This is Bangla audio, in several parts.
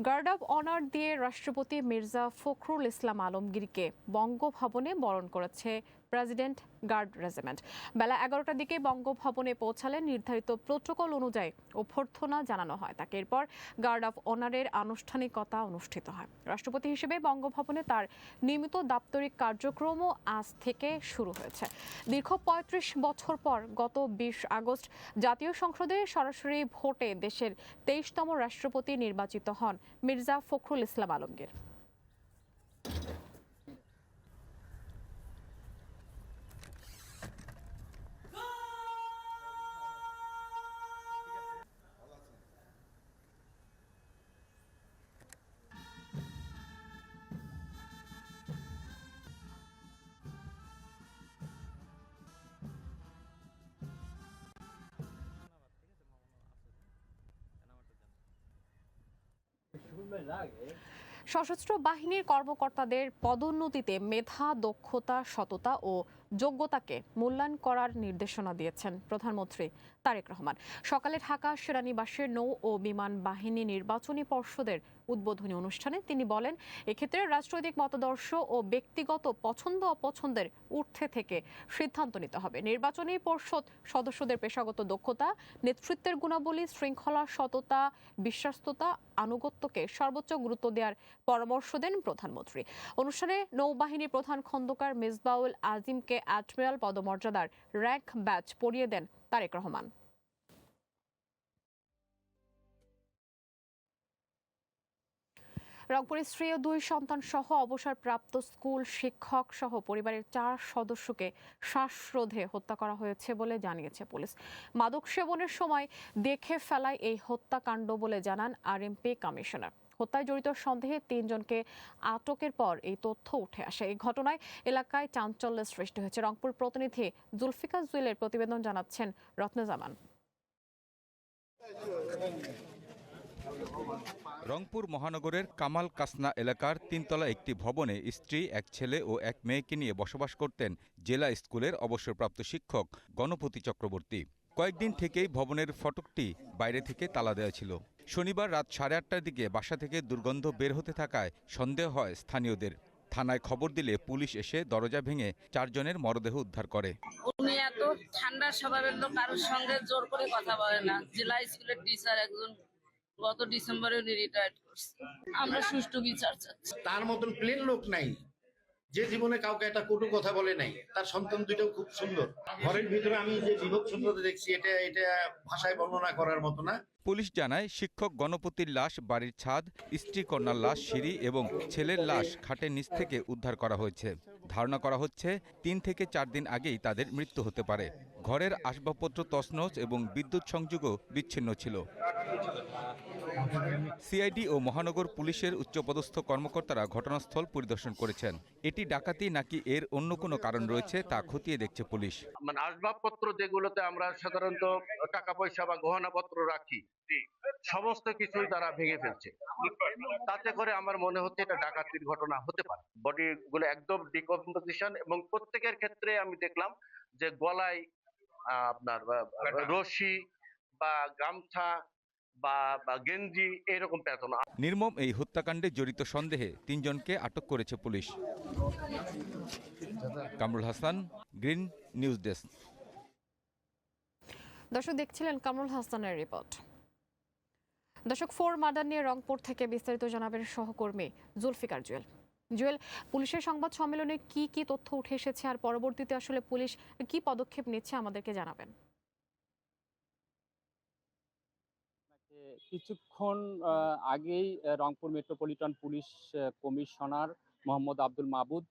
গার্ড অব অনার দিয়ে রাষ্ট্রপতি মির্জা ফখরুল ইসলাম আলমগীরকে বঙ্গভবনে বরণ করেছে প্রেসিডেন্ট গার্ড রেজিমেন্ট। বেলা 11টার দিকে বঙ্গভবনে পৌঁছালেন। নির্ধারিত প্রোটোকল অনুযায়ী অভ্যর্থনা জানানো হয় তাকে। এরপর গার্ড অব অনারের আনুষ্ঠানিকতা অনুষ্ঠিত হয়। রাষ্ট্রপতি হিসেবে বঙ্গভবনে তার নিয়মিত দাপ্তরিক কার্যক্রমও আজ থেকে শুরু হয়েছে। দীর্ঘ ৩৫ বছর পর গত ২০ আগস্ট জাতীয় সংসদে সরাসরি ভোটে দেশের ২৩তম রাষ্ট্রপতি নির্বাচিত হন মির্জা ফখরুল ইসলাম আলমগীর। সশস্ত্র বাহিনীর কর্মকর্তাদের পদোন্নতিতে মেধা, দক্ষতা, সততা ও যোগ্যতাকে মূল্যায়ন করার নির্দেশনা দিয়েছেন প্রধানমন্ত্রী তারেক রহমান। সকালে ঢাকা সেনানিবাসের নৌ ও বিমান বাহিনী নির্বাচনী পর্ষদের উদ্বোধনী অনুষ্ঠানে তিনি বলেন, এক্ষেত্রে রাজনৈতিক মতাদর্শ ও ব্যক্তিগত পছন্দ অপছন্দের ঊর্ধ্বে থেকে সিদ্ধান্ত নিতে হবে। নির্বাচনী পর্ষদ সদস্যদের পেশাগত দক্ষতা, নেতৃত্বের গুণাবলী, শৃঙ্খলা, সততা, বিশ্বাস্ততা, আনুগত্যকে সর্বোচ্চ গুরুত্ব দেওয়ার পরামর্শ দেন প্রধানমন্ত্রী। অনুষ্ঠানে নৌবাহিনী প্রধান খন্দকার মিসবাউল আজিমকে অ্যাডমিরাল পদমর্যাদার র্যাঙ্ক ব্যাচ পরিয়ে দেন তারেক রহমান। রংপুরের স্ত্রী ও 2 সন্তান সহ অবসরপ্রাপ্ত স্কুল শিক্ষক সহ পরিবারের 4 সদস্যকে শ্বাসরোধে হত্যা করা হয়েছে বলে জানিয়েছে পুলিশ। মাদক সেবনের সময় দেখে ফেলায় এই হত্যাকাণ্ড বলে জানান আরএমপি কমিশনার। হত্যায় জড়িত সন্দেহে 3 জনকে আটকের পর এই তথ্য উঠে আসে। এই ঘটনায় এলাকায় চাঞ্চল্যের সৃষ্টি হয়েছে। রংপুর প্রতিনিধি জুলফিকার জুয়েলের প্রতিবেদন জানাচ্ছেন রত্নজামান। রংপুর মহানগরের কামাল কাসনা এলাকার 3তলা একটি ভবনে স্ত্রী, এক ছেলে ও এক মেয়েকে নিয়ে বসবাস করতেন জেলা স্কুলের অবসরপ্রাপ্ত শিক্ষক গণপতি চক্রবর্তী। কয়েকদিন থেকেই ভবনের ফটকটি বাইরে থেকে তালা দেওয়া ছিল। শনিবার রাত 8:30টার দিকে বাসা থেকে দুর্গন্ধ বের হতে থাকায় সন্দেহ হয় স্থানীয়দের। থানায় খবর দিলে পুলিশ এসে দরজা ভেঙে 4 জনের মরদেহ উদ্ধার করে। উনি এত ঠান্ডা স্বভাবের লোক, কারোর সঙ্গে জোর করে কথা বলে না। জেলা স্কুলের টিচার একজন, গত ডিসেম্বরে উনি রিটায়ার্ড করছে। আমরা সুষ্ঠু বিচার চাচ্ছি। তার মতন প্লেন লোক নাই যে জীবনে কাউকে একটা কটু কথা বলে নাই। তার সন্তান দুইটাও খুব সুন্দর। ঘরের ভিতরে আমি যে বিভৎসতা দেখছি, এটা ভাষায় বর্ণনা করার মতো না। পুলিশ জানায়, শিক্ষক গণপতির লাশ বাড়ির ছাদ, স্ত্রী কন্যার লাশ সিঁড়ি এবং ছেলের লাশ খাটের নিচ থেকে উদ্ধার করা হয়েছে। ধারণা করা হচ্ছে 3 থেকে 4 দিন আগেই তাদের মৃত্যু হতে পারে। ঘরের আসবাবপত্র তছনছ এবং বিদ্যুৎ সংযোগও বিচ্ছিন্ন ছিল। সিআইডি ও মহানগর পুলিশের উচ্চপদস্থ কর্মকর্তারা ঘটনাস্থল পরিদর্শন করেছেন। এটি ডাকাতি নাকি এর অন্য কোনো কারণ রয়েছে তা খতিয়ে দেখছে পুলিশ। মানে আসবাবপত্র যেগুলোতে আমরা সাধারণত টাকা পয়সা বা গহনাপত্র রাখি, সমস্ত কিছুই তারা ভেঙে ফেলছে। তাতে করে আমার মনে হচ্ছে এটা ডাকাতির ঘটনা হতে পারে। বডি গুলো একদম ডিকম্পোজিশন, এবং প্রত্যেকের ক্ষেত্রে আমি দেখলাম যে গলায় আপনার রশি বা গামছা বা গেঞ্জি এরকম পেতনা। নির্মম এই হত্যাকাণ্ডে জড়িত সন্দেহে 3 জনকে আটক করেছে police. Kamrul Hasan, green news desk. দর্শক দেখছিলেন কামরুল হাসানের রিপোর্ট। দর্শক, 4 মার্ডার নিয়ে রংপুর থেকে বিস্তারিত জানাবেন সহকর্মী জুলফিকার জুয়েল। জুয়েল, পুলিশের সংবাদ সম্মেলনে কি কি তথ্য উঠে এসেছে আর পরবর্তীতে আসলে পুলিশ কি পদক্ষেপ নিচ্ছে আমাদেরকে জানাবেন। কিছুক্ষণ আগেই Rangpur metropolitan police commissioner Mohammad Abdul মাবুদ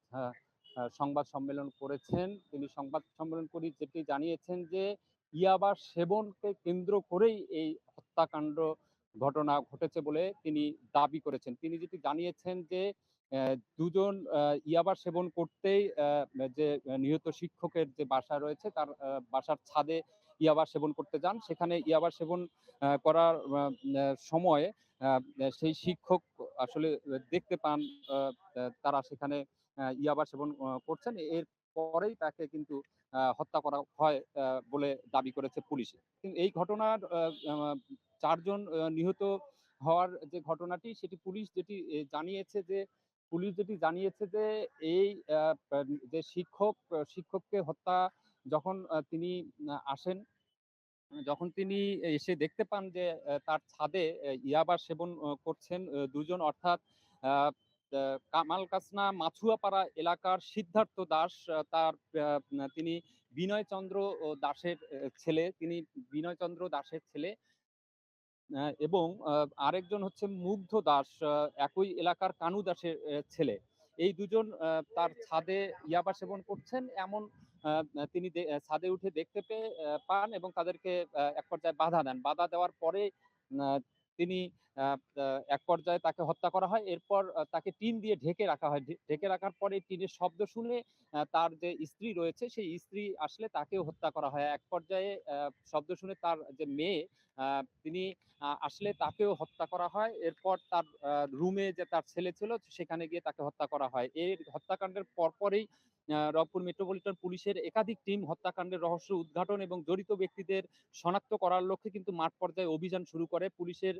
সংবাদ সম্মেলন করেছেন। তিনি সংবাদ সম্মেলন করে যেটি জানিয়েছেন যে ইয়াবা সেবনকে কেন্দ্র করেই এই হত্যাকাণ্ড ঘটনা ঘটেছে বলে তিনি দাবি করেছেন। তিনি যেটি জানিয়েছেন যে 2 জন ইয়াবা সেবন করতেই যে নিহত শিক্ষকের যে বাসা রয়েছে তার বাসার ছাদে ইয়াবা সেবন করতে যান। সেখানে ইয়াবা সেবন করার সময় সেই শিক্ষক আসলে দেখতে পান তারা সেখানে ইয়াবা সেবন করছেন। এর পরেই তাকে কিন্তু হত্যা করা হয় বলে দাবি করেছে পুলিশ। কিন্তু এই ঘটনার 4 জন নিহত হওয়ার যে ঘটনাটি সেটি পুলিশ যেটি জানিয়েছে যে এই যে শিক্ষককে হত্যা যখন তিনি আসেন, যখন তিনি এসে দেখতে পান যে তার ছাদে ইয়াবা সেবন করছেন দুজন, অর্থাৎ আ আ কামাল কাসনা মাছুয়াপাড়া এলাকার সিদ্ধার্থ দাস, তিনি বিনয়চন্দ্র বিনয়চন্দ্র দাসের ছেলে। এবং আরেকজন হচ্ছে মুগ্ধ দাস, একই এলাকার কানু দাসের ছেলে। এই দুজন তার ছাদে ইয়াবা সেবন করছেন এমন তিনি ছাদে উঠে দেখতে পান এবং তাদেরকে এক পর্যায়ে বাধা দেন। বাধা দেওয়ার পরে আ তিনি আ আ এক পর্যায়ে তাকে হত্যা করা হয়। এরপর তাকে টিন দিয়ে ঢেকে রাখা হয়। ঢেকে রাখার পরে টিনের শব্দ শুনে তার যে স্ত্রী রয়েছে সেই স্ত্রী আসলে তাকেও হত্যা করা হয়। এক পর্যায়ে শব্দ শুনে তার যে মেয়ে, আ তিনি আসলে তাকেও হত্যা করা হয়। এরপর তার রুমে যে তার ছেলে ছিল সেখানে গিয়ে তাকে হত্যা করা হয়। এই হত্যাকাণ্ডের পরপরই রংপুর মেট্রোপলিটন পুলিশের একাধিক টিম হত্যাকাণ্ডের রহস্য উদ্ঘাটন এবং জড়িত ব্যক্তিদের শনাক্ত করার লক্ষ্যে কিন্তু মাঠ পর্যায়ে অভিযান শুরু করে। পুলিশের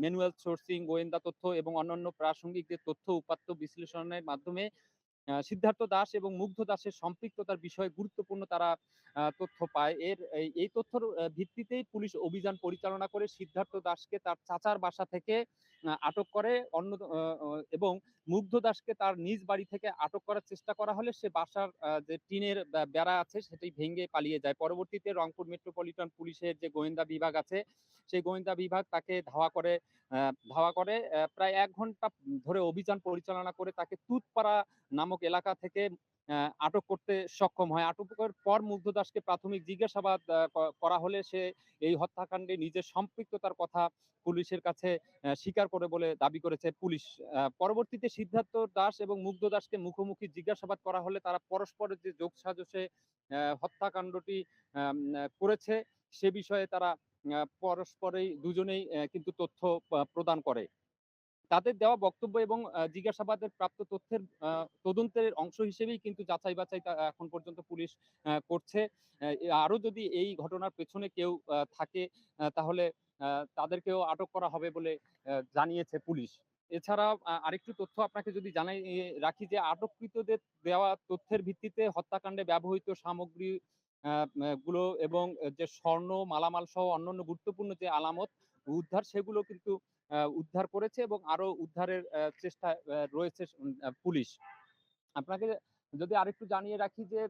ম্যানুয়াল সোর্সিং, গোয়েন্দা তথ্য এবং অন্যান্য প্রাসঙ্গিক যে তথ্য উপাত্ত বিশ্লেষণের মাধ্যমে সিদ্ধার্থ দাস এবং মুগ্ধ দাসের সম্পৃক্ততার বিষয়ে গুরুত্বপূর্ণ তারা তথ্য পায়। এই তথ্যর ভিত্তিতেই পুলিশ অভিযান পরিচালনা করে সিদ্ধার্থ দাসকে তার চাচার বাসা থেকে আটক করে। এবং মুগ্ধ দাসকে তার নিজ বাড়ি থেকে আটক করার চেষ্টা করা হলে সে বাসার যে টিনের বেড়া আছে সেটি ভেঙে পালিয়ে যায়। পরবর্তীতে রংপুর মেট্রোপলিটন পুলিশের যে গোয়েন্দা বিভাগ আছে সেই গোয়েন্দা বিভাগ তাকে ধাওয়া করে প্রায় ১ ঘন্টা ধরে অভিযান পরিচালনা করে তাকে তুতপাড়া নামক এলাকা থেকে আটক করতে সক্ষম হয়। আটকের পর মুগ্ধ দাসকে প্রাথমিক জিজ্ঞাসাবাদ করা হলে সে এই হত্যাকাণ্ডে নিজের সম্পৃক্ততার কথা পুলিশের কাছে স্বীকার করে বলে দাবি করেছে পুলিশ। পরবর্তীতে সিদ্ধার্থ দাস এবং মুগ্ধ দাসকে মুখোমুখি জিজ্ঞাসাবাদ করা হলে তারা পরস্পরের যে যোগসাজশে হত্যাকাণ্ডটি করেছে সে বিষয়ে তারা পরস্পরেই দুজনেই কিন্তু তথ্য প্রদান করে। তাদের দেওয়া বক্তব্য এবং জিজ্ঞাসাবাদের প্রাপ্ত তথ্যের তদন্তের অংশ হিসেবেই কিন্তু যাচাই-বাছাই এখন পর্যন্ত পুলিশ করছে। আরো যদি এই ঘটনার পেছনে কেউ থাকে তাহলে তাদেরকেও আটক করা হবে বলে জানিয়েছে পুলিশ। এছাড়া আরেকটু তথ্য আপনাকে যদি জানাই রাখি যে আটককৃতদের দেওয়া তথ্যের ভিত্তিতে হত্যাকাণ্ডে ব্যবহৃত সামগ্রী আ ম্যা গুলো এবং যে স্বর্ণ, মালামাল সহ অন্যান্য গুরুত্বপূর্ণ যে আলামত উদ্ধার সেগুলো কিন্তু উদ্ধার করেছে এবং আরো উদ্ধারের চেষ্টায় রয়েছে পুলিশ। আপনাকে যদি আরেকটু জানিয়ে রাখি যে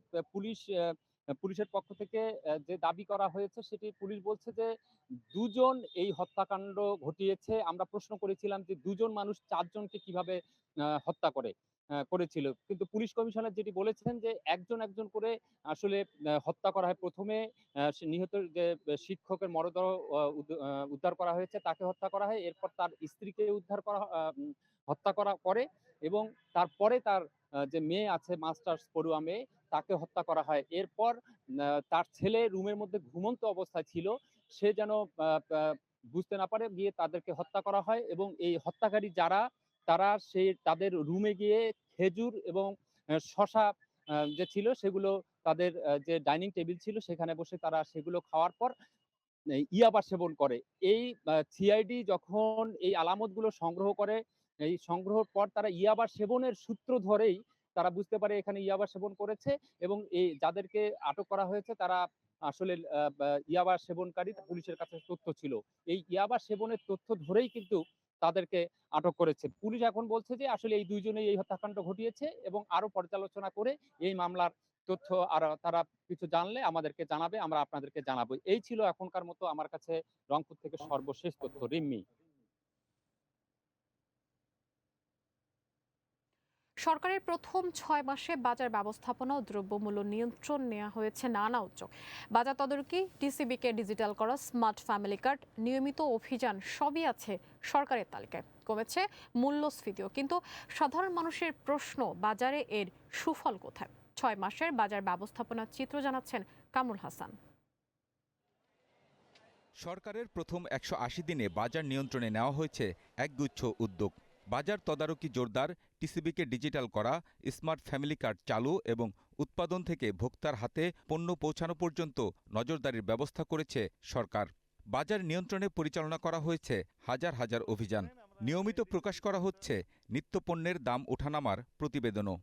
পুলিশের পক্ষ থেকে যে দাবি করা হয়েছে সেটি পুলিশ বলছে যে ২ জন এই হত্যাকাণ্ড ঘটিয়েছে। আমরা প্রশ্ন করেছিলাম যে ২ জন মানুষ ৪ জনকে কিভাবে হত্যা করেছিল। কিন্তু পুলিশ কমিশনার যেটি বলেছেন যে একজন করে আসলে হত্যা করা হয়। ১ম এ সে নিহত যে শিক্ষকের মরদেহ উদ্ধার করা হয়েছে তাকে হত্যা করা হয়। এরপর তার স্ত্রীকে হত্যা করা পরে এবং তারপরে তার যে মেয়ে আছে মাস্টার্স পড়ুয়া মেয়ে তাকে হত্যা করা হয়। এরপর তার ছেলে রুমের মধ্যে ঘুমন্ত অবস্থায় ছিল। সে যেন আ আ বুঝতে না পারে গিয়ে তাদেরকে হত্যা করা হয় এবং এই হত্যাকারী যারা তারা তাদের রুমে গিয়ে খেজুর এবং শসা যে ছিল সেগুলো তাদের যে ডাইনিং টেবিল ছিল সেখানে বসে তারা সেগুলো খাওয়ার পর ইয়াবা সেবন করে। এই সিআইডি যখন এই আলামতগুলো সংগ্রহ করে, এই সংগ্রহের পর তারা ইয়াবা সেবনের সূত্র ধরেই তারা বুঝতে পারে এখানে ইয়াবা সেবন করেছে এবং এই যাদেরকে আটক করা হয়েছে তারা আসলে ইয়াবা সেবনকারী পুলিশের কাছে তথ্য ছিল। এই ইয়াবা সেবনের তথ্য ধরেই কিন্তু তাদেরকে আটক করেছে। পুলিশ এখন বলছে যে আসলে এই ২ জনেই এই হত্যাকাণ্ড ঘটিয়েছে এবং আরো পর্যালোচনা করে এই মামলার তথ্য আর তারা কিছু জানলে আমাদেরকে জানাবে, আমরা আপনাদেরকে জানাবো। এই ছিল এখনকার মতো আমার কাছে রংপুর থেকে সর্বশেষ তথ্য। রিম্মি। সরকারের প্রথম ৬ মাসে বাজার ব্যবস্থাপনা ও দ্রব্যমূল্য নিয়ন্ত্রণ নেওয়া হয়েছে নানা উদ্যোগ। বাজার তদারকি, টিসিবিকে ডিজিটাল করা, স্মার্ট ফ্যামিলি কার্ড, নিয়মিত অভিযান সবই আছে সরকারের তালিকায়। কমেছে মূল্যস্ফীতিও, কিন্তু সাধারণ মানুষের প্রশ্ন বাজারে এর সুফল কোথায়? ৬ মাসের বাজার ব্যবস্থাপনার চিত্র জানাচ্ছেন কামরুল হাসান। সরকারের প্রথম ১৮০ দিনে বাজার নিয়ন্ত্রণে নেওয়া হয়েছে একগুচ্ছ উদ্যোগ। বাজার তদারকি জোরদার, টিসিবিকে ডিজিটাল করা, স্মার্ট ফ্যামিলি কার্ড চালু এবং উৎপাদন থেকে ভোক্তার হাতে পণ্য পৌঁছানো পর্যন্ত নজরদারির ব্যবস্থা করেছে সরকার। বাজার নিয়ন্ত্রণে পরিচালনা করা হয়েছে হাজার হাজার অভিযান। নিয়মিত প্রকাশ করা হচ্ছে নিত্যপণ্যের দাম ওঠানামার প্রতিবেদনও।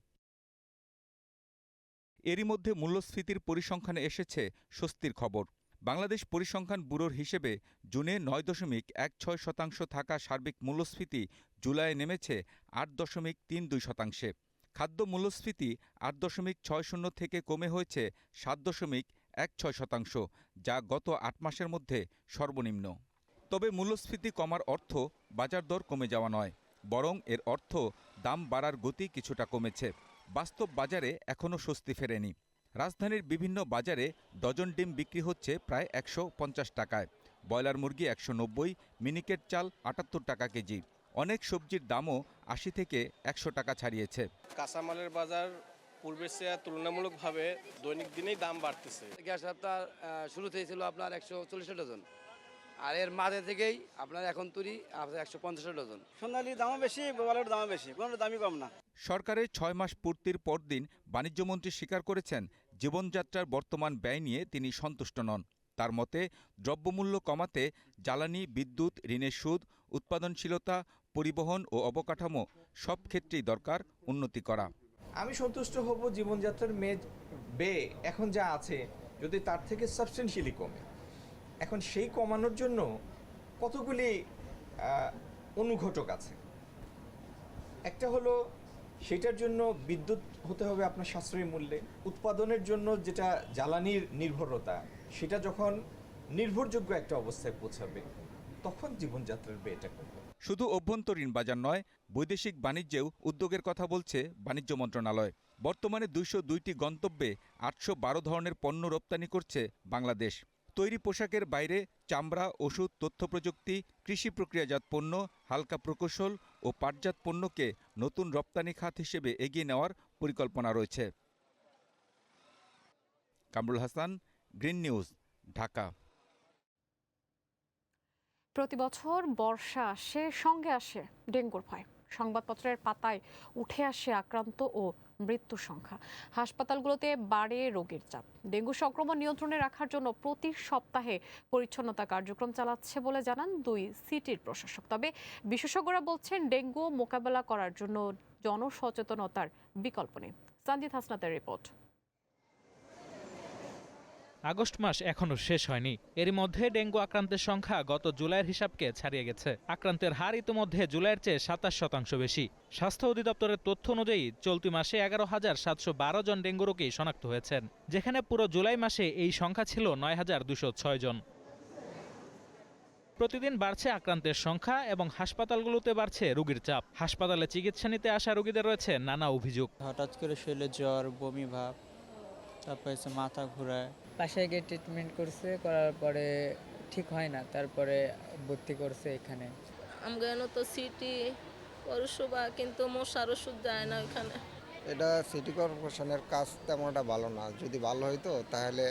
এরই মধ্যে মূল্যস্ফীতির পরিসংখ্যানে এসেছে স্বস্তির খবর। বাংলাদেশ পরিসংখ্যান ব্যুরোর হিসেবে জুনে ৯.16% থাকা সার্বিক মূল্যস্ফীতি জুলাইয়ে নেমেছে ৮.32%। খাদ্য মূল্যস্ফীতি ৮.60 থেকে কমে হয়েছে ৭.16%, যা গত ৮ মাসের মধ্যে সর্বনিম্ন। তবে মূল্যস্ফীতি কমার অর্থ বাজার দর কমে যাওয়া নয়, বরং এর অর্থ দাম বাড়ার গতি কিছুটা কমেছে। বাস্তব বাজারে এখনও স্বস্তি ফেরেনি। রাজধানীর বিভিন্ন বাজারে ডজন ডিম বিক্রি হচ্ছে প্রায় ১৫০ টাকায়, ব্রয়লার মুরগি ১৯০, মিনিকেট চাল ৭৮ টাকা কেজি। অনেক সবজির দামও ৮০ থেকে ১০০ টাকা ছাড়িয়েছে। কাঁচামালের বাজার পূর্বের চেয়ে তুলনামূলকভাবে দৈনিক দিনেই দাম বাড়তেছে। গ্যাস সপ্তাহ শুরুতেই ছিল আপনার ১৪০ ডজন, আর এর মাঝে থেকেই আপনার এখন তুরি ১৫০ ডজন। সোনালি দামও বেশি, ব্রয়লারের দামও বেশি, কোনো দামই কম না। সরকারের ৬ মাস পূর্তির পরদিন বাণিজ্যমন্ত্রী স্বীকার করেছেন, জীবনযাত্রার বর্তমান ব্যয় নিয়ে তিনি সন্তুষ্ট নন। তার মতে, দ্রব্যমূল্য কমাতে জ্বালানি, বিদ্যুৎ, ঋণের সুদ, উৎপাদনশীলতা, পরিবহন ও অবকাঠামো সব ক্ষেত্রেই দরকার উন্নতি করা। আমি সন্তুষ্ট হব জীবনযাত্রার ব্যয় এখন যা আছে যদি তার থেকে সাবস্টেন্সিয়ালি কমে। এখন সেই কমানোর জন্য কতগুলি অনুঘটক আছে। একটা হলো সেটার জন্য বিদ্যুৎ হতে হবে আপনার সাশ্রয়ী মূল্যে। উৎপাদনের জন্য যেটা জ্বালানির নির্ভরতা, সেটা যখন নির্ভরযোগ্য একটা অবস্থায় পৌঁছাবে তখন জীবনযাত্রার ব্যয়টা কমবে। শুধু অভ্যন্তরীণ বাজার নয়, বৈদেশিক বাণিজ্যেও উদ্যোগের কথা বলছে বাণিজ্য মন্ত্রণালয়। বর্তমানে ২০২টি গন্তব্যে ৮১২ ধরনের পণ্য রপ্তানি করছে বাংলাদেশ। তৈরি পোশাকের বাইরে চামড়া, ওষুধ, তথ্যপ্রযুক্তি, কৃষি প্রক্রিয়াজাত পণ্য, হালকা প্রকৌশল ও পাটজাত পণ্যকে নতুন রপ্তানি খাত হিসেবে এগিয়ে নেওয়ার পরিকল্পনা রয়েছে। Kamrul Hasan, green news, Dhaka. প্রতি বছর বর্ষা আসে, সঙ্গে আসে ডেঙ্গুর ভয়। সংবাদপত্রের পাতায় উঠে আসে আক্রান্ত ও মৃত্যুর সংখ্যা। হাসপাতালগুলোতে বাড়ে রোগীর চাপ। ডেঙ্গু সংক্রমণ নিয়ন্ত্রণে রাখার জন্য প্রতি সপ্তাহে পরিচ্ছন্নতা কার্যক্রম চালাচ্ছে বলে জানান 2 সিটির প্রশাসক। তবে বিশেষজ্ঞরা বলছেন, ডেঙ্গু মোকাবেলা করার জন্য জনসচেতনতার বিকল্প নেই। সঞ্জিত হাসনাতের রিপোর্ট। আগস্ট মাস এখনো শেষ হয়নি, এরই মধ্যে ডেঙ্গু আক্রান্তের সংখ্যা গত জুলাইয়ের হিসাবকে ছাড়িয়ে গেছে। আক্রান্তের হার ইতিমধ্যে জুলাইয়ের চেয়ে ২৭% বেশি। স্বাস্থ্য অধিদপ্তরের তথ্য অনুযায়ী চলতি মাসে ১১,৭১২ জন ডেঙ্গু রোগী শনাক্ত হয়েছেন, যেখানে পুরো জুলাই মাসে এই সংখ্যা ছিল ৯,২০৬ জন। প্রতিদিন বাড়ছে আক্রান্তের সংখ্যা এবং হাসপাতালগুলোতে বাড়ছে রোগীর চাপ। হাসপাতালে চিকিৎসা নিতে আসা রোগীদের রয়েছে নানা অভিযোগ। হঠাৎ করে শরীরে জ্বর, বমি ভাব, তারপরে মাথা ঘোরায়। বাসায় গিয়ে ট্রিটমেন্ট করছে, করার পরে ঠিক হয় না, তারপরে ভর্তি করছে এখানে। আমরা তো সিটি পৌরসভা, কিন্তু মশার ওষুধ দেয় না ওইখানে। এটা সিটি কর্পোরেশনের কাজ তেমন একটা ভালো না। যদি ভালো হইতো তাহলে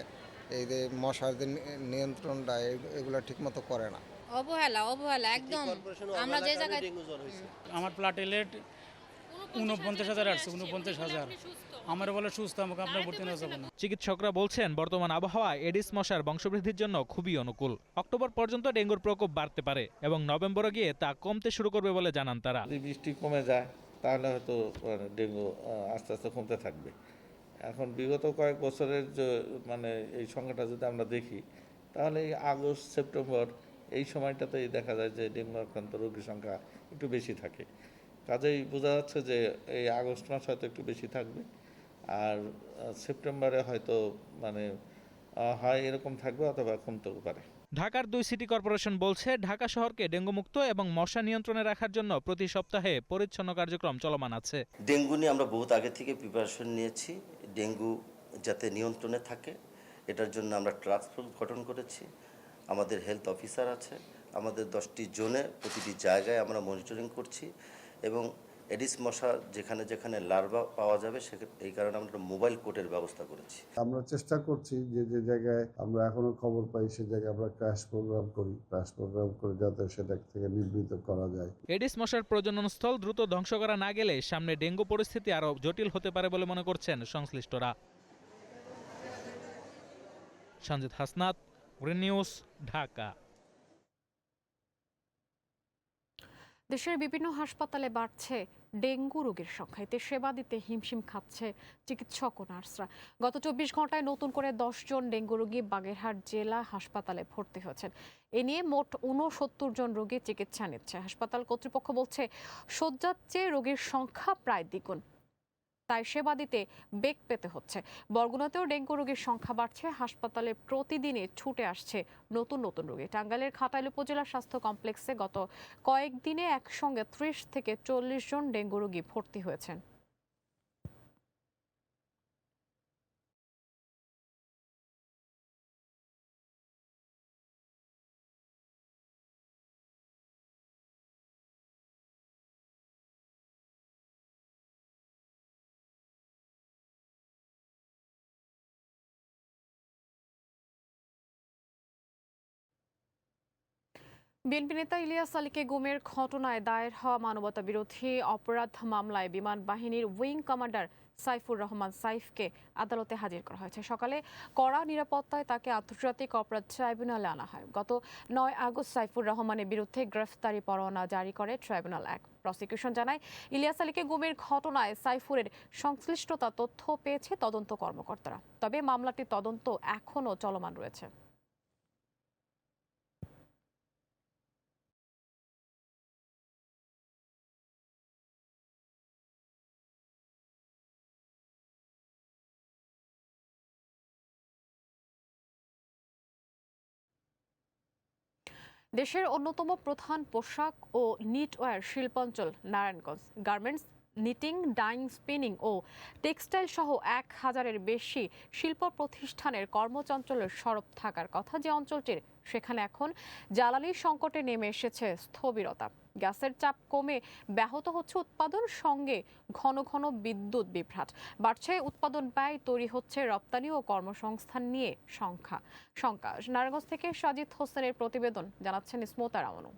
এই যে মশার যে নিয়ন্ত্রণটা এগুলো ঠিকমতো করে না। অবহেলা একদম। আমরা যে জায়গায় আমার প্লাটেলেট ৪৯,০০০ আসছে, ৪৯,০০০। আমার বলে সুস্থ, আমাকে আপনার ভর্তি নেওয়া যাবে না। চিকিৎসকরা বলছেন, বর্তমান আবহাওয়া এডিস মশার বংশবৃদ্ধির জন্য খুবই অনুকূল। অক্টোবর পর্যন্ত ডেঙ্গুর প্রকোপ বাড়তে পারে এবং নভেম্বরে গিয়ে তা কমতে শুরু করবে বলে জানান তারা। যদি বৃষ্টি কমে যায় তাহলে হয়তো ডেঙ্গু আস্তে আস্তে কমতে থাকবে। এখন বিগত কয়েক বছরের যে এই সংখ্যাটা যদি আমরা দেখি, তাহলে এই আগস্ট, সেপ্টেম্বর এই সময়টাতেই দেখা যায় যে ডেঙ্গু আক্রান্ত রোগীর সংখ্যা একটু বেশি থাকে। কাজেই বোঝা যাচ্ছে যে এই আগস্ট মাস হয়তো একটু বেশি থাকবে, আর সেপ্টেম্বরে হয়তো হয় এরকম থাকবে অথবা কমতেও পারে। ঢাকার 2 সিটি কর্পোরেশন বলছে, ঢাকা শহরকে ডেঙ্গুমুক্ত এবং মশা নিয়ন্ত্রণে রাখার জন্য প্রতি সপ্তাহে পরিচ্ছন্ন কার্যক্রম চলমান আছে। ডেঙ্গু নিয়ে আমরা বহুত আগে থেকে প্রিপারেশন নিয়েছি। ডেঙ্গু যাতে নিয়ন্ত্রণে থাকে, এটার জন্য আমরা টাস্ক ফোর্স গঠন করেছি। আমাদের হেলথ অফিসার আছে, আমাদের 10টি জোনে প্রতিটি জায়গায় আমরা মনিটরিং করছি এবং এডিস মশা যেখানে যেখানে লার্ভা পাওয়া যাবে এই কারণে আমরা মোবাইল কোর্টের ব্যবস্থা করেছি। আমরা চেষ্টা করছি যে যে জায়গায় আমরা এখনো খবর পাই সে জায়গায় আমরা ক্র্যাশ প্রোগ্রাম করে যাতে সেটা থেকে নির্বৃত করা যায়। এডিস মশার প্রজনন স্থল দ্রুত ধ্বংস করা না গেলে সামনে ডেঙ্গু পরিস্থিতি আরও জটিল হতে পারে বলে মনে করছেন সংশ্লিষ্টরা। Sanjit Hasnat, green news, Dhaka. দেশের বিভিন্ন হাসপাতালে বাড়ছে ডেঙ্গু রোগীর সংখ্যা। এতে সেবা দিতে হিমশিম খাচ্ছে চিকিৎসক ও নার্সরা। গত 24 ঘন্টায় নতুন করে 10 জন ডেঙ্গু রোগী বাগেরহাট জেলা হাসপাতালে ভর্তি হয়েছেন। এ নিয়ে মোট 69 জন রোগী চিকিৎসা নিচ্ছে। হাসপাতাল কর্তৃপক্ষ বলছে, শয্যার চেয়ে রোগীর সংখ্যা প্রায় দ্বিগুণ, তাই সেবা দিতে বেগ পেতে হচ্ছে। বরগুনাতেও ডেঙ্গু রোগীর সংখ্যা বাড়ছে। হাসপাতালে প্রতিদিনই ছুটে আসছে নতুন নতুন রোগী। টাঙ্গাইলের ঘাটাইল উপজেলা স্বাস্থ্য কমপ্লেক্সে গত কয়েকদিনে একসঙ্গে 30 থেকে 40 জন ডেঙ্গু রোগী ভর্তি হয়েছেন। বিএনপি নেতা ইলিয়াস আলীকে গুমের ঘটনায় দায়ের হওয়া মানবতাবিরোধী অপরাধ মামলায় বিমান বাহিনীর উইং কমান্ডার সাইফুর রহমান সাইফকে আদালতে হাজির করা হয়েছে। সকালে কড়া নিরাপত্তায় তাকে আন্তর্জাতিক অপরাধ ট্রাইব্যুনালে আনা হয়। গত 9 আগস্ট সাইফুর রহমানের বিরুদ্ধে গ্রেফতারি পরোয়ানা জারি করে ট্রাইব্যুনাল 1। প্রসিকিউশন জানায়, ইলিয়াস আলীকে গুমের ঘটনায় সাইফুরের সংশ্লিষ্টতা তথ্য পেয়েছে তদন্ত কর্মকর্তারা। তবে মামলাটির তদন্ত এখনও চলমান রয়েছে। দেশের অন্যতম প্রধান পোশাক ও নিটওয়্যার শিল্পাঞ্চল Narayanganj. Garments, knitting, dyeing, spinning ও টেক্সটাইল সহ 1000-এর বেশি শিল্প প্রতিষ্ঠানের কর্মচঞ্চলের সরব থাকার কথা যে অঞ্চলটির, সেখানে এখন জ্বালানি সংকটে নেমে এসেছে স্থবিরতা। গ্যাসের চাপ কমে ব্যাহত হচ্ছে উৎপাদন, সঙ্গে ঘন ঘন বিদ্যুৎ বিভ্রাট। বাড়ছে উৎপাদন ব্যয়, তৈরি হচ্ছে রপ্তানি ও কর্মসংস্থান নিয়ে শঙ্কা। নারায়ণগঞ্জ থেকে সাজিদ হোসেনের প্রতিবেদন, জানাচ্ছেন ইসমত রামনু।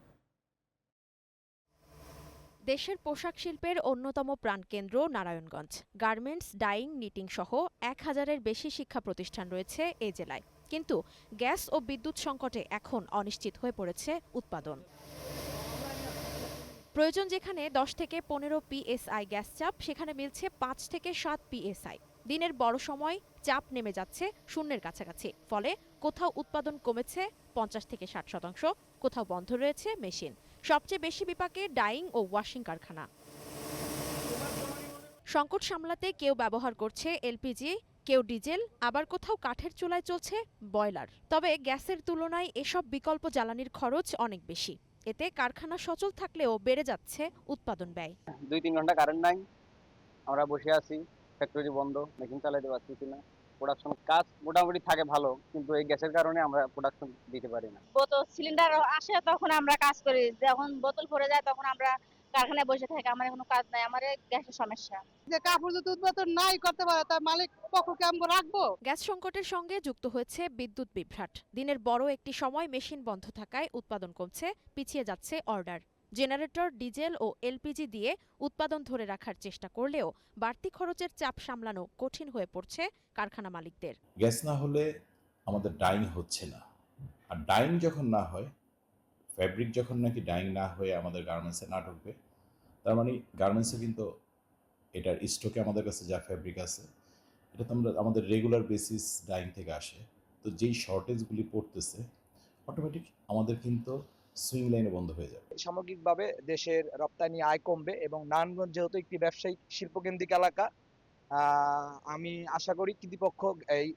দেশের পোশাক শিল্পের অন্যতম প্রাণকেন্দ্র নারায়ণগঞ্জ। গার্মেন্টস, ডাইং, নিটিং সহ 1000-এর বেশি শিক্ষা প্রতিষ্ঠান রয়েছে এই জেলায়। কিন্তু গ্যাস ও বিদ্যুৎ সংকটে এখন অনিশ্চিত হয়ে পড়েছে উৎপাদন। প্রয়োজন যেখানে 10 থেকে 15 PSI গ্যাস চাপ, সেখানে মিলছে 5 থেকে 7 PSI। দিনের বড় সময় চাপ নেমে যাচ্ছে শূন্যের কাছাকাছি। ফলে কোথাও উৎপাদন কমেছে 50 থেকে 60%, কোথাও বন্ধ রয়েছে মেশিন। সবচেয়ে বেশি বিপাকে ডাইং ও ওয়াশিং কারখানা। সংকট সামলাতে কেউ ব্যবহার করছে এলপিজি, কেউ ডিজেল, আবার কোথাও কাঠের চুলায় চলছে বয়লার। তবে গ্যাসের তুলনায় এসব বিকল্প জ্বালানির খরচ অনেক বেশি। এতে কারখানা সচল থাকলেও বেড়ে যাচ্ছে উৎপাদন ব্যয়। 2-3 ঘন্টা কারেন্ট নাই, আমরা বসে আছি, ফ্যাক্টরি বন্ধ, মেশিন চালাতে পারছি না। প্রোডাকশন কাজ মোটামুটি থাকে ভালো, কিন্তু এই গ্যাসের কারণে আমরা প্রোডাকশন দিতে পারি না। বোতল সিলিন্ডার আসে তখন আমরা কাজ করি, যখন বোতল ভরে যায় তখন আমরা কারখানায় বসে থাকি। আমার কোনো কাজ নাই, আমার গ্যাসের সমস্যা। যে কাপড় যদি উৎপাদন নাই করতে পারে, তার মালিক পক্ষকে আমরা রাখবো। গ্যাস সংকটের সঙ্গে যুক্ত হয়েছে বিদ্যুৎ বিভ্রাট। দিনের বড় একটি সময় মেশিন বন্ধ থাকায় উৎপাদন কমছে, পিছিয়ে যাচ্ছে অর্ডার। জেনারেটর, ডিজেল ও এলপিজি দিয়ে উৎপাদন ধরে রাখার চেষ্টা করলেও বাড়তি খরচের চাপ সামলানো কঠিন হয়ে পড়ছে কারখানা মালিকদের। গ্যাস না হলে আমাদের ডাইং হচ্ছে না, আর ডাইং যখন না হয়, ফ্যাব্রিক যখন নাকি ডাইং না হয়ে আমাদের গার্মেন্টসে না ঢুকবে, তার মানে গার্মেন্টসে কিন্তু এটার স্টকে আমাদের কাছে যা ফ্যাব্রিক আছে, এটা তো আমাদের রেগুলার বেসিস ডাইং থেকে আসে। তো যেই শর্টেজগুলি পড়তেছে, অটোমেটিক আমাদের কিন্তু সুইং লাইনে বন্ধ হয়ে যাবে। সামগ্রিকভাবে দেশের রপ্তানি আয় কমবে এবং নারায়ণগঞ্জ যেহেতু একটি ব্যবসায়িক শিল্পকেন্দ্রিক এলাকা, আমি আশা করি কর্তৃপক্ষ,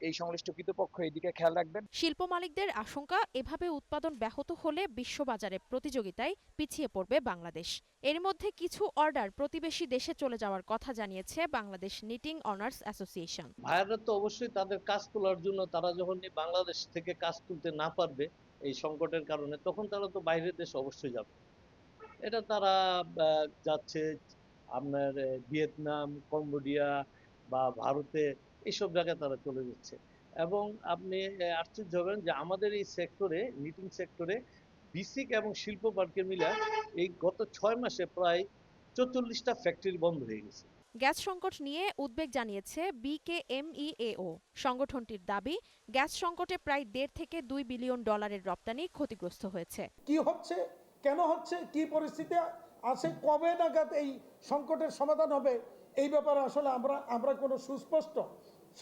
এই সংশ্লিষ্ট কর্তৃপক্ষ এই দিকে খেয়াল রাখবেন। শিল্প মালিকদের আশঙ্কা, এভাবে উৎপাদন ব্যাহত হলে বিশ্ববাজারে প্রতিযোগিতায় পিছিয়ে পড়বে বাংলাদেশ। এর মধ্যে কিছু অর্ডার প্রতিবেশী দেশে চলে যাওয়ার কথা জানিয়েছে বাংলাদেশ নিটিং অনার্স অ্যাসোসিয়েশন। ভাইয়ারা তো অবশ্যই তাদের কাজ তোলার জন্য, তারা যখন বাংলাদেশ থেকে কাজ তুলতে না পারবে এই সংকটের কারণে, তখন তারা তো বাইরের দেশে অবশ্যই যাবে। এটা তারা যাচ্ছে আপনার ভিয়েতনাম, কম্বোডিয়া বা ভারতে, এইসব জায়গায় তারা চলে যাচ্ছে। এবং আপনি আশ্চর্য হবেন যে আমাদের এই সেক্টরে, নিটিং সেক্টরে, বিসিক এবং শিল্প পার্কে মিলে এই গত 6 মাসে প্রায় 44টা ফ্যাক্টরি বন্ধ হয়ে গেছে। গ্যাস সংকট নিয়ে উদ্বেগ জানিয়েছে বিকেএমইএও। সংগঠনটির দাবি, গ্যাস সংকটে প্রায় $1.5 থেকে $2 বিলিয়ন রপ্তানি ক্ষতিগ্রস্ত হয়েছে। কি হচ্ছে, কেন হচ্ছে, কি পরিস্থিতি আছে কবে নাগাদ এই সংকটের সমাধান হবে এই ব্যাপারে আসলে আমরা কোনো সুস্পষ্ট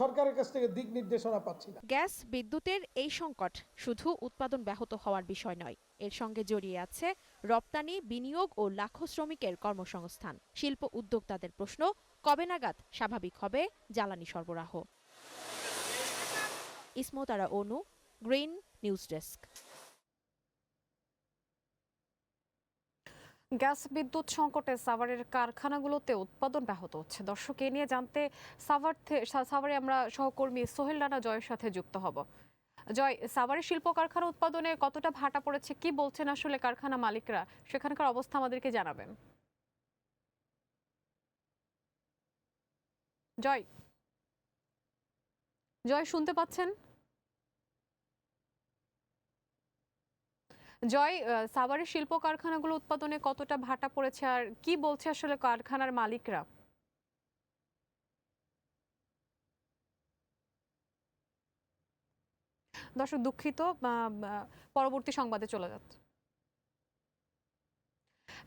সরকারের কাছ থেকে দিক নির্দেশনা পাচ্ছি না। গ্যাস বিদ্যুতের এই সংকট শুধু উৎপাদন ব্যাহত হওয়ার বিষয় নয়, এর সঙ্গে জড়িয়ে আছে রপ্তানি, বিনিয়োগ ও লাখো শ্রমিকের কর্মসংস্থান। শিল্প উদ্যোক্তাদের প্রশ্ন, কবে নাগাদ স্বাভাবিক হবে জ্বালানি সরবরাহ? ইসমত আরা অনু, গ্রিন নিউজ ডেস্ক। গ্যাস বিদ্যুৎ সংকটে সাভারের কারখানাগুলোতে উৎপাদন ব্যাহত হচ্ছে। দর্শক, এ নিয়ে জানতে সাভারে আমরা সহকর্মী সোহেল রানা জয়ের সাথে যুক্ত হব। জয়, সাভারের শিল্প কারখানা উৎপাদনে কতটা ভাটা পড়েছে, কি বলছেন আসলে কারখানা মালিকরা, সেখানকার অবস্থা আমাদেরকে জানাবেন। জয়, শুনতে পাচ্ছেন? জয়, সাভারের শিল্প কারখানাগুলো উৎপাদনে কতটা ভাটা পড়েছে আর কি বলছে আসলে কারখানার মালিকরা? দর্শক দুঃখিত, পরবর্তী সংবাদে চলে যাচ্ছে।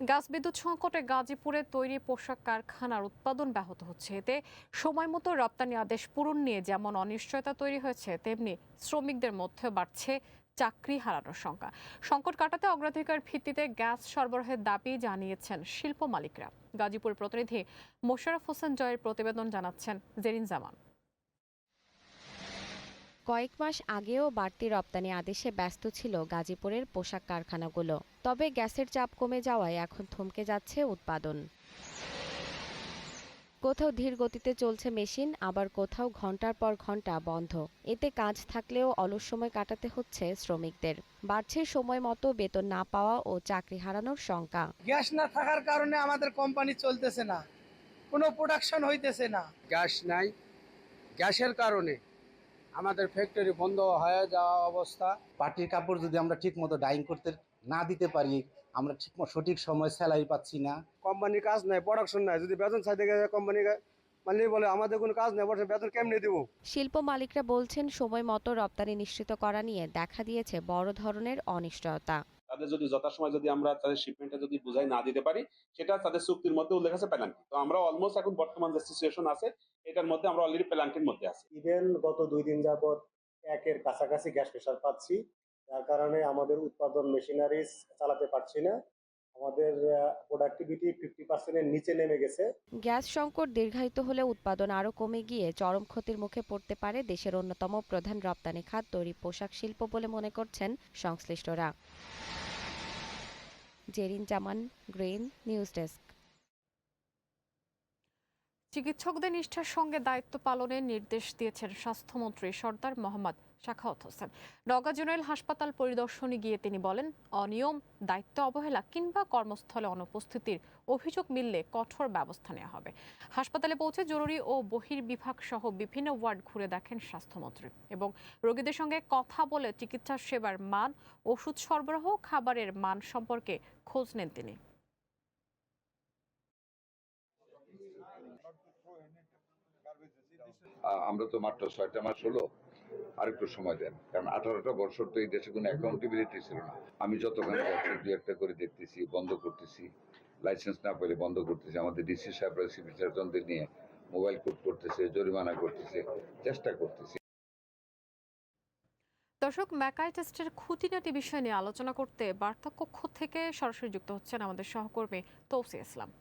গ্যাস বিদ্যুৎ সংকটে গাজীপুরে তৈরি পোশাক কারখানার উৎপাদন ব্যাহত হচ্ছে। এতে সময় মতো রপ্তানি আদেশ পূরণ নিয়ে যেমন অনিশ্চয়তা তৈরি হয়েছে, তেমনি শ্রমিকদের মধ্যে বাড়ছে চাকরি হারানোর সংখ্যা। সংকট কাটাতে অগ্রাধিকার ভিত্তিতে গ্যাস সরবরাহের দাবি জানিয়েছেন শিল্প মালিকরা। গাজীপুর প্রতিনিধি মোশাররফ হোসেন জয়ের প্রতিবেদন জানাচ্ছেন জেরিন জামান। কয়েক মাস আগেও বাড়তি রপ্তানি আদেশে ব্যস্ত ছিল গাজীপুরের পোশাক কারখানাগুলো। তবে গ্যাসের চাপ কমে যাওয়ায় এখন থমকে যাচ্ছে উৎপাদন। কোথাও ধীর গতিতে চলছে মেশিন, আবার কোথাও ঘন্টার পর ঘন্টা বন্ধ। এতে কাজ থাকলেও অলস সময় কাটাতে হচ্ছে শ্রমিকদের। বাড়ছে সময় মতো বেতন না পাওয়া ও চাকরি হারানোর শঙ্কা। গ্যাস না থাকার কারণে আমাদের কোম্পানি চলতেছে না, কোনো প্রোডাকশন হইতেছে না। গ্যাস নাই, গ্যাসের কারণে আমাদের ফ্যাক্টরি বন্ধ হয়ে যাওয়া অবস্থা। পাটির কাপড় যদি আমরা ঠিক মতো ডাইং করতে না দিতে পারি, আমরা ঠিক সঠিক সময় স্যালারি পাচ্ছি না। কোম্পানির কাজ নাই, প্রোডাকশন নাই, যদি বেতন চাইতে গেলে কোম্পানি মালিক বলে আমাদের কোনো কাজ নেই, বেতন কেমনে দেব? শিল্প মালিকরা বলছেন সময় মতো রপ্তানি নিশ্চিত করা নিয়ে দেখা দিয়েছে বড় ধরনের অনিশ্চয়তা। তাদের যদি যথাসময় যদি আমরা তাদের শিপমেন্টটা যদি বুঝাই না দিতে পারি, সেটা তাদের চুক্তির মধ্যে উল্লেখ আছে পেনাল্টি। তো আমরা অলমোস্ট এখন বর্তমান যে সিচুয়েশন আছে এটার মধ্যে আমরা অলরেডি পেনাল্টির মধ্যে আছি। ইভেন গত 2 দিন যাবত একের কাছাকাছি গ্যাস প্রেশার পাচ্ছি, যার কারণে আমাদের উৎপাদন মেশিনারিজ চালাতে পারছি না। আমাদের প্রোডাক্টিভিটি 50% নিচে নেমে গেছে। গ্যাস সংকট দীর্ঘায়িত হলে উৎপাদন আরও কমে গিয়ে চরম ক্ষতির মুখে পড়তে পারে দেশের অন্যতম প্রধান রপ্তানি খাত তৈরি পোশাক শিল্প বলে মনে করছেন সংশ্লিষ্টরা। জেরিন জামান, গ্রিন নিউজ ডেস্ক। চিকিৎসকদের নিষ্ঠার সঙ্গে দায়িত্ব পালনের নির্দেশ দিয়েছেন স্বাস্থ্যমন্ত্রী সরদার মোহাম্মদ সাখাওয়াত হোসেন। নওগাঁ জেনারেল হাসপাতাল পরিদর্শনে গিয়ে তিনি বলেন, অনিয়ম, দায়িত্ব অবহেলা কিংবা কর্মস্থলে অনুপস্থিতির অভিযোগ মিললে কঠোর ব্যবস্থা নেওয়া হবে। হাসপাতালে পৌঁছে জরুরি ও বহির্বিভাগ সহ বিভিন্ন ওয়ার্ড ঘুরে দেখেন স্বাস্থ্যমন্ত্রী এবং রোগীদের সঙ্গে কথা বলে চিকিৎসা সেবার মান, ওষুধ সরবরাহ, খাবারের মান সম্পর্কে খোঁজ নেন তিনি। আমরা তো মাত্র 6টা মাস হলো, আরেকটু সময় দেন, কারণ 18টা বছর তো এই দেশে কোনো অ্যাকাউন্টেবিলিটি ছিল না। আমি যতক্ষণ যাচ্ছি 2-1টা করে দেখতেছি, বন্ধ করতেছি, লাইসেন্স না পেলে বন্ধ করতেছি। আমাদের ডিসি সাহেবরা সিভিল সার্জনদের নিয়ে মোবাইল কোর্ট করতেছে, জরিমানা করতেছে, চেষ্টা করতেছি। দর্শক, ম্যাকাই টেস্টের খুঁটিনাটি বিষয় নিয়ে আলোচনা করতে বার্তা কক্ষ থেকে সরাসরি যুক্ত হচ্ছেন আমাদের সহকর্মী তৌসিয়া ইসলাম।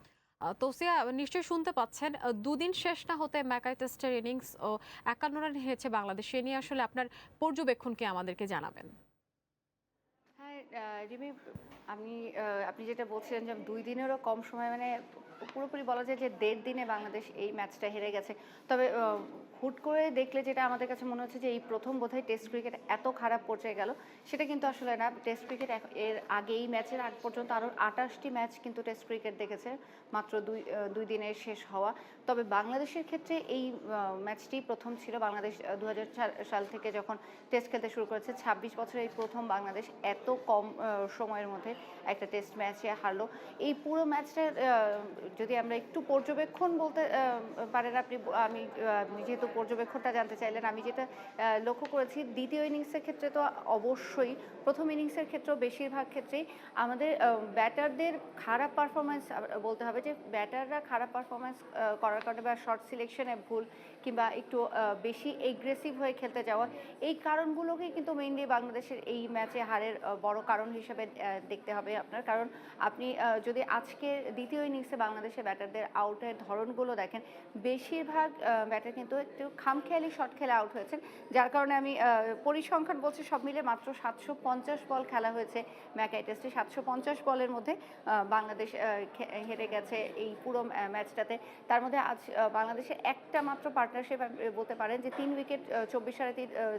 তৌসিয়া, নিশ্চয়ই শুনতে পাচ্ছেন, দুদিন শেষ না হতে ম্যাকাই টেস্টের ইনিংস ও 51 রান হয়েছে বাংলাদেশ। এ নিয়ে আসলে আপনার পর্যবেক্ষণ কি আমাদেরকে জানাবেন? হ্যাঁ রিমি, আপনি যেটা বলছিলেন যে 2 দিনেরও কম সময়, মানে পুরোপুরি বলা যায় যে 1.5 দিনে বাংলাদেশ এই ম্যাচটা হেরে গেছে। তবে হুট করে দেখলে যেটা আমাদের কাছে মনে হচ্ছে যে এই প্রথম বোধহয় টেস্ট ক্রিকেট এত খারাপ পর্যায়ে গেল, সেটা কিন্তু আসলে না। টেস্ট ক্রিকেট এর আগে, এই ম্যাচের আগ পর্যন্ত আরও 28টি ম্যাচ কিন্তু টেস্ট ক্রিকেট দেখেছে, মাত্র 2 দিনের শেষ হওয়া। তবে বাংলাদেশের ক্ষেত্রে এই ম্যাচটি প্রথম ছিল। বাংলাদেশ 2004 সাল থেকে যখন টেস্ট খেলতে শুরু করেছে, 26 বছরে এই প্রথম বাংলাদেশ এত কম সময়ের মধ্যে একটা টেস্ট ম্যাচে হারলো। এই পুরো ম্যাচটা যদি আমরা একটু পর্যবেক্ষণ বলতে পারেন আপনি, আমি যেহেতু পর্যবেক্ষণটা জানতে চাইলেন। আমি যেটা লক্ষ্য করেছি দ্বিতীয় ইনিংসের ক্ষেত্রে তো অবশ্যই, প্রথম ইনিংসের ক্ষেত্রেও বেশিরভাগ ক্ষেত্রেই আমাদের ব্যাটারদের খারাপ পারফরমেন্স বলতে হবে যে ব্যাটাররা খারাপ পারফরমেন্স করার কারণে বা শর্ট সিলেকশনে ভুল কিংবা একটু বেশি এগ্রেসিভ হয়ে খেলতে যাওয়া, এই কারণগুলোকেই কিন্তু মেইনলি বাংলাদেশের এই ম্যাচে হারের বড় কারণ হিসেবে দেখতে হবে আপনার। কারণ আপনি যদি আজকের দ্বিতীয় ইনিংসে বাংলাদেশের ব্যাটারদের আউটের ধরনগুলো দেখেন, বেশিরভাগ ব্যাটার কিন্তু একটু খামখেয়ালি শট খেলে আউট হয়েছেন, যার কারণে আমি পরিসংখ্যান বলছে সব মিলে মাত্র 750 বল খেলা হয়েছে ম্যাকাই টেস্টে। 750 বলের মধ্যে বাংলাদেশ হেরে গেছে এই পুরো ম্যাচটাতে। তার মধ্যে আজ বাংলাদেশের একটা মাত্র পার্টনারশিপ বলতে পারেন যে 3 উইকেট 24 সাড়ে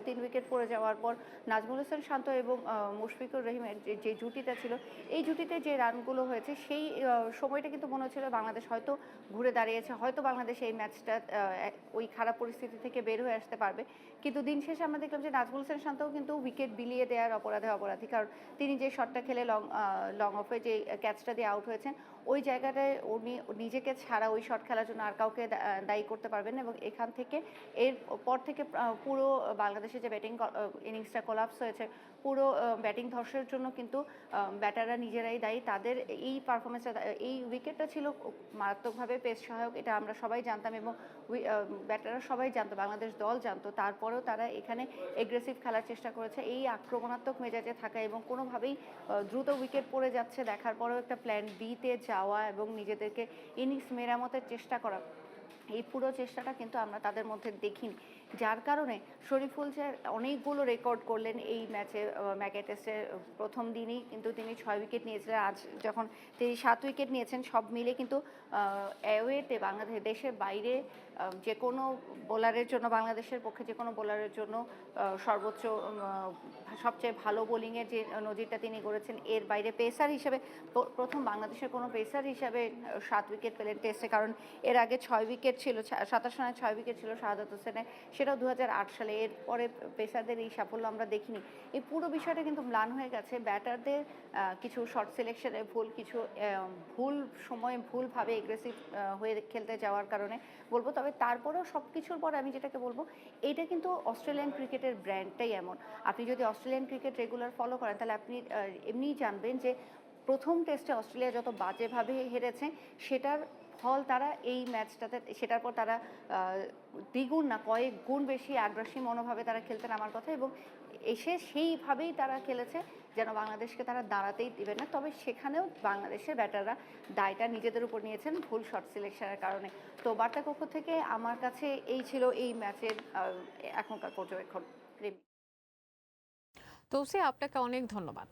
3 উইকেট পড়ে যাওয়ার পর নাজমুল হোসেন শান্ত এবং মুশফিকুর রহিমের যে জুটিটা ছিল, এই জুটিতে যে রানগুলো হয়েছে সেই সময়টা কিন্তু মনে হচ্ছিল বাংলাদেশ হয়তো ঘুরে দাঁড়িয়েছে, হয়তো বাংলাদেশ এই ম্যাচটা ওই খারাপ পরিস্থিতি থেকে বের হয়ে আসতে পারবে। কিন্তু দিন শেষে আমরা দেখলাম যে নাজমুল হোসেন শান্তও কিন্তু উইকেট বিলিয়ে দেওয়ার অপরাধী, কারণ তিনি যে শটটা খেলে লং অফে যে ক্যাচটা দিয়ে আউট হয়েছেন, ওই জায়গাটায় উনি নিজেকে ছাড়া ওই শট খেলার জন্য আর কাউকে দায়ী করতে পারবেন না। এবং এখান থেকে এর পর থেকে পুরো বাংলাদেশের যে ব্যাটিং ইনিংসটা কোলাপস হয়েছে, পুরো ব্যাটিং ধসের জন্য কিন্তু ব্যাটাররা নিজেরাই দায়ী। তাদের এই পারফরমেন্সটা, এই উইকেটটা ছিল মারাত্মকভাবে পেস সহায়ক, এটা আমরা সবাই জানতাম এবং ব্যাটাররা সবাই জানতো, বাংলাদেশ দল জানতো। তারপরেও তারা এখানে এগ্রেসিভ খেলার চেষ্টা করেছে, এই আক্রমণাত্মক মেজাজে থাকা এবং কোনোভাবেই দ্রুত উইকেট পড়ে যাচ্ছে দেখার পরেও একটা প্ল্যান বিতে যাওয়া এবং নিজেদেরকে ইনিংস মেরামতের চেষ্টা করা, এই পুরো চেষ্টাটা কিন্তু আমরা তাদের মধ্যে দেখিনি। যার কারণে শরীফুল যে অনেকগুলো রেকর্ড করলেন এই ম্যাচে, ম্যাকাই টেস্টের প্রথম দিনই কিন্তু তিনি 6 উইকেট নিয়েছিলেন, আজ যখন তিনি 7 উইকেট নিয়েছেন, সব মিলে কিন্তু অ্যাওয়েতে দেশের বাইরে যে কোনো বোলারের জন্য, বাংলাদেশের পক্ষে যে কোনো বোলারের জন্য সর্বোচ্চ সবচেয়ে ভালো বোলিংয়ের যে নজিরটা তিনি গড়েছেন। এর বাইরে পেসার হিসেবে প্রথম বাংলাদেশের কোনো পেসার হিসাবে 7 উইকেট পেলেন টেস্টে, কারণ এর আগে 6 উইকেট ছিল, 27 রানে 6 উইকেট ছিল শাহাদাত হোসেনের, সেটাও 2008 সালে। এরপরে পেসারদের এই সাফল্য আমরা দেখিনি। এই পুরো বিষয়টা কিন্তু ম্লান হয়ে গেছে ব্যাটারদের কিছু শর্ট সিলেকশনে ভুল, কিছু ভুল সময়ে ভুলভাবে এগ্রেসিভ হয়ে খেলতে যাওয়ার কারণে বলবো। তবে তারপরেও সব কিছুর পরে আমি যেটাকে বলবো, এইটা কিন্তু অস্ট্রেলিয়ান ক্রিকেটের ব্র্যান্ডটাই এমন। আপনি যদি অস্ট্রেলিয়ান ক্রিকেট রেগুলার ফলো করেন, তাহলে আপনি এমনিই জানবেন যে প্রথম টেস্টে অস্ট্রেলিয়া যত বাজেভাবে হেরেছে, সেটার ফল তারা এই ম্যাচটাতে, সেটার পর তারা দ্বিগুণ না কয়েক গুণ বেশি আগ্রাসী মনোভাবে তারা খেলতে নামার কথা, এবং এসে সেইভাবেই তারা খেলেছে যেন বাংলাদেশকে তারা দাঁড়াতেই দিবে না। তবে সেখানেও বাংলাদেশের ব্যাটাররা দায়টা নিজেদের উপর নিয়েছেন ভুল শট সিলেকশনের কারণে। তো বার্তা কক্ষ থেকে আমার কাছে এই ছিল এই ম্যাচের এখনকার পর্যবেক্ষণ। তৌসি, আপনাকে অনেক ধন্যবাদ।